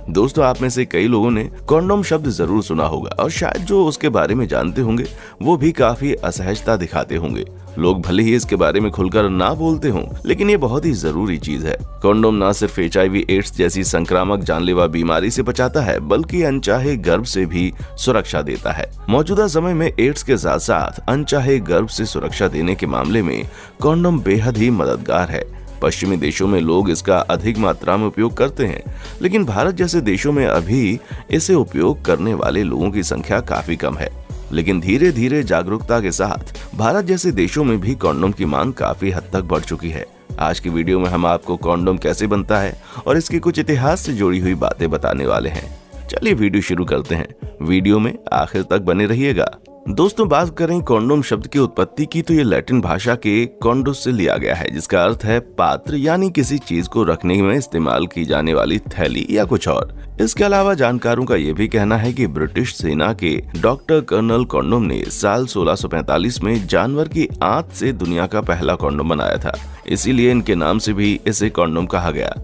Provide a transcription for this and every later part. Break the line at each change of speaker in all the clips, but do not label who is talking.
दोस्तों, आप में से कई लोगों ने कॉन्डोम शब्द जरूर सुना होगा और शायद जो उसके बारे में जानते होंगे वो भी काफी असहजता दिखाते होंगे। लोग भले ही इसके बारे में खुलकर ना बोलते हों, लेकिन ये बहुत ही जरूरी चीज है। कॉन्डोम ना सिर्फ HIV एड्स जैसी संक्रामक जानलेवा बीमारी से बचाता है, बल्कि अनचाहे गर्भ से भी सुरक्षा देता है। मौजूदा समय में एड्स के साथ साथ अनचाहे गर्भ से सुरक्षा देने के मामले में कॉन्डोम बेहद ही मददगार है। पश्चिमी देशों में लोग इसका अधिक मात्रा में उपयोग करते हैं, लेकिन भारत जैसे देशों में अभी इसे उपयोग करने वाले लोगों की संख्या काफी कम है। लेकिन धीरे धीरे जागरूकता के साथ भारत जैसे देशों में भी कॉन्डोम की मांग काफी हद तक बढ़ चुकी है। आज की वीडियो में हम आपको कॉन्डोम कैसे बनता है और इसके कुछ इतिहास से जुड़ी हुई बातें बताने वाले हैं। चलिए वीडियो शुरू करते हैं। वीडियो में आखिर तक बने रहिएगा। दोस्तों, बात करें कॉन्डोम शब्द की उत्पत्ति की तो ये लैटिन भाषा के कॉन्डोस से लिया गया है, जिसका अर्थ है पात्र, यानी किसी चीज को रखने में इस्तेमाल की जाने वाली थैली या कुछ और। इसके अलावा जानकारों का ये भी कहना है कि ब्रिटिश सेना के डॉक्टर कर्नल कॉन्डोम ने साल 1645 में जानवर की आंत से दुनिया का पहला कॉन्डोम बनाया था, इसीलिए इनके नाम से भी इसे कॉन्डोम कहा गया।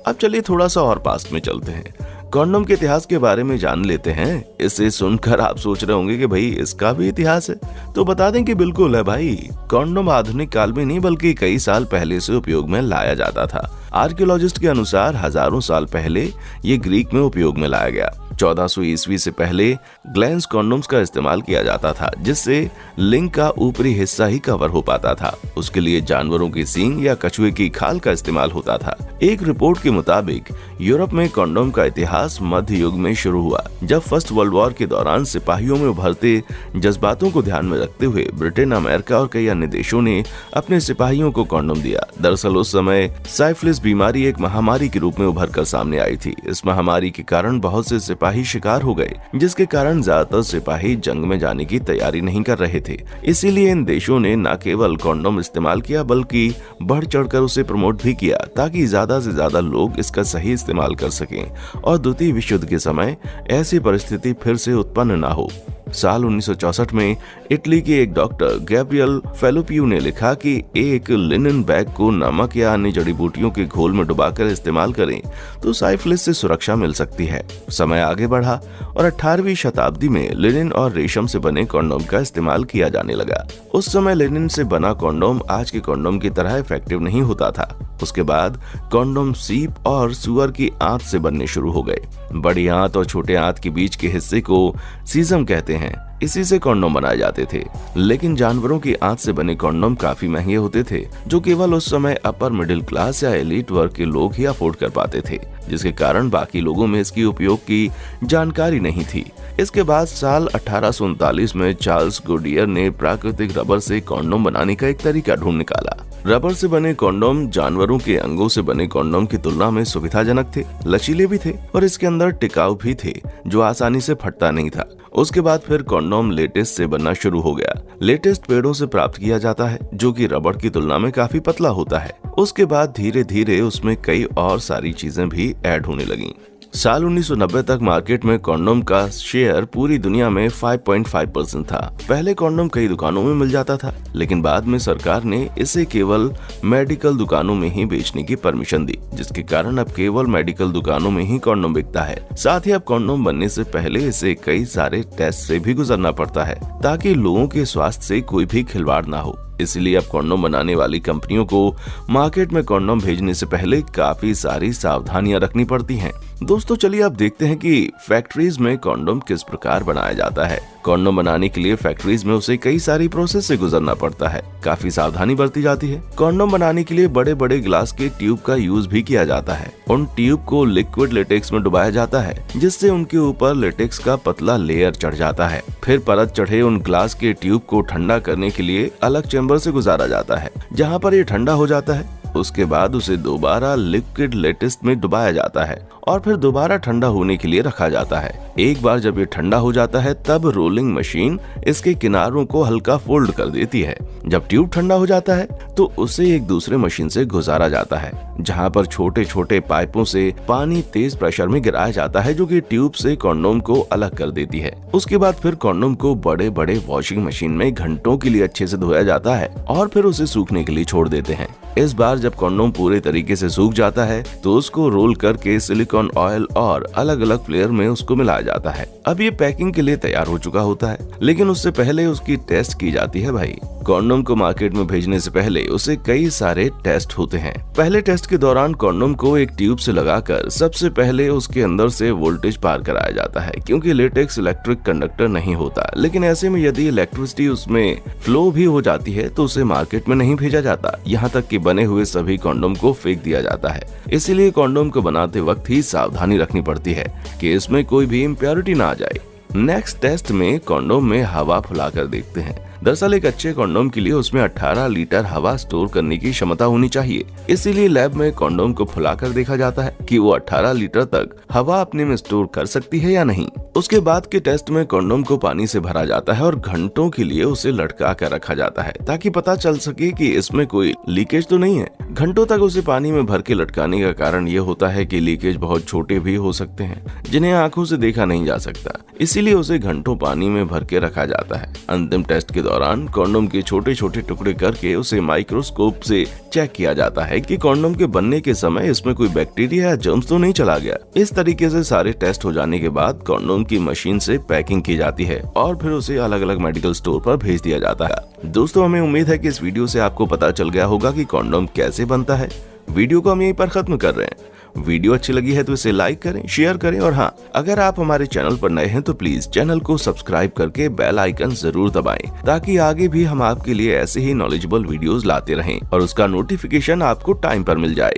अब चलिए थोड़ा सा और पास्ट में चलते हैं, कॉन्डोम के इतिहास के बारे में जान लेते हैं। इसे सुनकर आप सोच रहे होंगे कि भाई इसका भी इतिहास है, तो बता दें कि बिल्कुल है भाई। कॉन्डोम आधुनिक काल में नहीं बल्कि कई साल पहले से उपयोग में लाया जाता था। आर्कियोलॉजिस्ट के अनुसार हजारों साल पहले ये ग्रीक में उपयोग में लाया गया। 1400 ईस्वी से पहले ग्लैंस कॉन्डोम्स का इस्तेमाल किया जाता था, जिससे लिंग का ऊपरी हिस्सा ही कवर हो पाता था। उसके लिए जानवरों की सींग या कछुए की खाल का इस्तेमाल होता था। एक रिपोर्ट के मुताबिक यूरोप में कॉन्डोम का इतिहास मध्य युग में शुरू हुआ, जब फर्स्ट वर्ल्ड वॉर के दौरान सिपाहियों में उभरते जज्बातों को ध्यान में रखते हुए ब्रिटेन, अमेरिका और कई अन्य देशों ने अपने सिपाहियों को कॉन्डोम दिया। दरअसल उस समय साइफिलिस बीमारी एक महामारी के रूप में उभर कर सामने आई थी। इस महामारी के कारण बहुत से सिपाही शिकार हो गए, जिसके कारण ज्यादातर सिपाही जंग में जाने की तैयारी नहीं कर रहे थे। इसीलिए इन देशों ने न केवल कॉन्डोम इस्तेमाल किया बल्कि बढ़ चढ़कर उसे प्रमोट भी किया, ताकि ज्यादा से ज्यादा लोग इसका सही इस्तेमाल कर सकें और द्वितीय विश्व युद्ध के समय ऐसी परिस्थिति फिर से उत्पन्न न हो। साल 1964 में इटली के एक डॉक्टर गैब्रियल फेलोपियो ने लिखा कि एक लिनन बैग को नमक या अन्य जड़ी बूटियों के घोल में डुबाकर इस्तेमाल करें तो साइफिलिस से सुरक्षा मिल सकती है। समय आगे बढ़ा और 18वीं शताब्दी में लिनन और रेशम से बने कॉन्डोम का इस्तेमाल किया जाने लगा। उस समय लिनन से बना कॉन्डोम आज के कॉन्डोम की तरह इफेक्टिव नहीं होता था। उसके बाद कॉन्डोम सीप और सुअर की आंत से बनने शुरू हो गए। बड़ी आंत और छोटे आंत के बीच के हिस्से को सीजम कहते हैं। इसी से कॉन्डोम बनाए जाते थे, लेकिन जानवरों की आंत से बने कॉन्डोम काफी महंगे होते थे, जो केवल उस समय अपर मिडिल क्लास या एलीट वर्ग के लोग ही अफोर्ड कर पाते थे, जिसके कारण बाकी लोगों में इसकी उपयोग की जानकारी नहीं थी। इसके बाद साल 1839 में चार्ल्स गुडियर ने प्राकृतिक रबर से कॉन्डोम बनाने का एक तरीका ढूंढ निकाला। रबर से बने कॉन्डोम जानवरों के अंगों से बने कॉन्डोम की तुलना में सुविधाजनक थे, लचीले भी थे और इसके अंदर टिकाऊ भी थे, जो आसानी से फटता नहीं था। उसके बाद फिर कॉन्डोम लेटेस्ट से बनना शुरू हो गया। लेटेस्ट पेड़ों से प्राप्त किया जाता है, जो कि रबर की तुलना में काफी पतला होता है। उसके बाद धीरे धीरे उसमें कई और सारी चीजें भी ऐड होने लगी। साल 1990 तक मार्केट में कॉन्डोम का शेयर पूरी दुनिया में 5.5% था। पहले कॉन्डोम कई दुकानों में मिल जाता था, लेकिन बाद में सरकार ने इसे केवल मेडिकल दुकानों में ही बेचने की परमिशन दी, जिसके कारण अब केवल मेडिकल दुकानों में ही कॉन्डोम बिकता है। साथ ही अब कॉन्डोम बनने से पहले इसे कई सारे टेस्ट से भी गुजरना पड़ता है, ताकि लोगों के स्वास्थ्य से कोई भी खिलवाड़ ना हो। इसलिए अब कॉन्डोम बनाने वाली कंपनियों को मार्केट में कॉन्डोम भेजने से पहले काफी सारी सावधानियां रखनी पड़ती हैं। दोस्तों, चलिए अब देखते हैं कि फैक्ट्रीज में कॉन्डोम किस प्रकार बनाया जाता है। कॉन्डोम बनाने के लिए फैक्ट्रीज में उसे कई सारी प्रोसेस से गुजरना पड़ता है, काफी सावधानी बरती जाती है। कॉन्डोम बनाने के लिए बड़े बड़े ग्लास के ट्यूब का यूज भी किया जाता है। उन ट्यूब को लिक्विड लेटेक्स में डुबाया जाता है, जिससे उनके ऊपर लेटेक्स का पतला लेयर चढ़ जाता है। फिर परत चढ़े उन ग्लास के ट्यूब को ठंडा करने के लिए अलग चैम्बर से गुजारा जाता है, जहाँ पर ये ठंडा हो जाता है। उसके बाद उसे दोबारा लिक्विड लेटेक्स में डुबाया जाता है और फिर दोबारा ठंडा होने के लिए रखा जाता है। एक बार जब ये ठंडा हो जाता है, तब रोलिंग मशीन इसके किनारों को हल्का फोल्ड कर देती है। जब ट्यूब ठंडा हो जाता है तो उसे एक दूसरे मशीन से गुजारा जाता है, जहाँ पर छोटे छोटे पाइपों से पानी तेज प्रेशर में गिराया जाता है, जो कि ट्यूब से कॉन्डोम को अलग कर देती है। उसके बाद फिर कॉन्डोम को बड़े बड़े वॉशिंग मशीन में घंटों के लिए अच्छे से धोया जाता है और फिर उसे सूखने के लिए छोड़ देते हैं। इस बार जब कॉन्डोम पूरे तरीके से सूख जाता है तो उसको रोल करके सिलिकॉन सिलिकॉन ऑयल और अलग अलग फ्लेवर में उसको मिलाया जाता है। अब ये पैकिंग के लिए तैयार हो चुका होता है, लेकिन उससे पहले उसकी टेस्ट की जाती है भाई। कॉन्डोम को मार्केट में भेजने से पहले उसे कई सारे टेस्ट होते हैं। पहले टेस्ट के दौरान कॉन्डोम को एक ट्यूब से लगाकर सबसे पहले उसके अंदर से वोल्टेज पार कराया जाता है, क्योंकि लेटेक्स इलेक्ट्रिक कंडक्टर नहीं होता। लेकिन ऐसे में यदि इलेक्ट्रिसिटी उसमें फ्लो भी हो जाती है तो उसे मार्केट में नहीं भेजा जाता। यहाँ तक कि बने हुए सभी कॉन्डोम को फेंक दिया जाता है। इसीलिए कॉन्डोम को बनाते वक्त ही सावधानी रखनी पड़ती है कि इसमें कोई भी इम्प्योरिटी ना आ जाए। नेक्स्ट टेस्ट में कॉन्डोम में हवा फुलाकर देखते हैं। दरअसल एक अच्छे कॉन्डोम के लिए उसमें 18 लीटर हवा स्टोर करने की क्षमता होनी चाहिए। इसीलिए लैब में कॉन्डोम को फुलाकर देखा जाता है कि वो 18 लीटर तक हवा अपने में स्टोर कर सकती है या नहीं। उसके बाद के टेस्ट में कॉन्डोम को पानी से भरा जाता है और घंटों के लिए उसे लटका कर रखा जाता है, ताकि पता चल सके कि इसमें कोई लीकेज तो नहीं है। घंटों तक उसे पानी में भर के लटकाने का कारण ये होता है कि लीकेज बहुत छोटे भी हो सकते हैं, जिन्हें आंखों से देखा नहीं जा सकता। इसीलिए उसे घंटों पानी में भर के रखा जाता है। अंतिम टेस्ट के दौरान कॉन्डोम के छोटे छोटे टुकड़े करके उसे माइक्रोस्कोप से चेक किया जाता है कि कॉन्डोम के बनने के समय इसमें कोई बैक्टीरिया या जर्म्स तो नहीं चला गया। इस तरीके से सारे टेस्ट हो जाने के बाद कॉन्डोम की मशीन से पैकिंग की जाती है और फिर उसे अलग अलग मेडिकल स्टोर पर भेज दिया जाता है। दोस्तों, हमें उम्मीद है कि इस वीडियो से आपको पता चल गया होगा कि कॉन्डोम कैसे बनता है। वीडियो को हम यहीं पर खत्म कर रहे हैं। वीडियो अच्छी लगी है तो इसे लाइक करें, शेयर करें और हाँ, अगर आप हमारे चैनल पर नए हैं तो प्लीज चैनल को सब्सक्राइब करके बेल आइकन जरूर दबाएं, ताकि आगे भी हम आपके लिए ऐसे ही नॉलेजेबल वीडियोस लाते रहें और उसका नोटिफिकेशन आपको टाइम पर मिल जाए।